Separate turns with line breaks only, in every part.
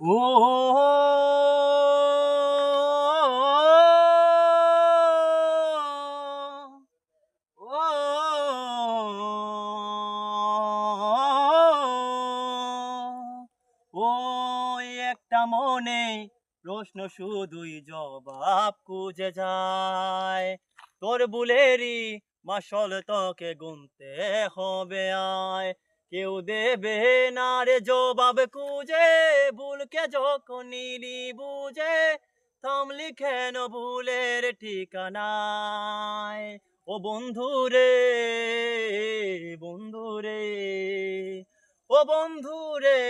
ও ওই একটা মনে প্রশ্ন শুধুই জবাব খুঁজে যায়। তোর বুলেরই মাসল তোকে গুনতে হবে আয়। কেউ দেবে না রে জবাব খুঁজে, ভুলকে যখন নিলি বুঝে, থামলি কেন ভুলের ঠিকানায়। ও বন্ধু রে, বন্ধু রে, ও বন্ধু রে,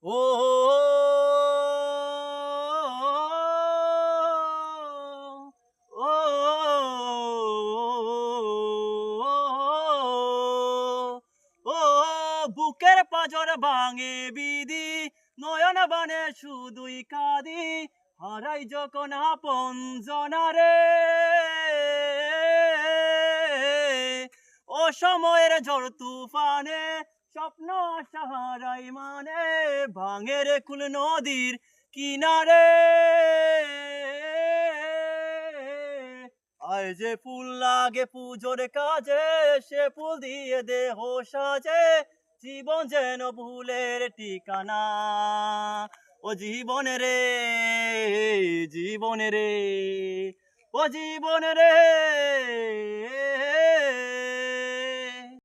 ও ও ও বুকের পাঁজর ভাঙে বিধি, নয়ন বানে শুধুই কাঁদি, হারাই যখন আপন জনারে। ও সময়ের ঝড় তুফানে স্বপ্ন আশা হারাই মানে, ভাঙে রে কুল নদীর কিনারে। আয় যে ফুল লাগে পুজোর কাজে, সে ফুল দিয়ে দেহ সাজে, জীবন যেন ভুলের ঠিকানা। ও জীবন রে, জীবন রে, ও জীবন রে,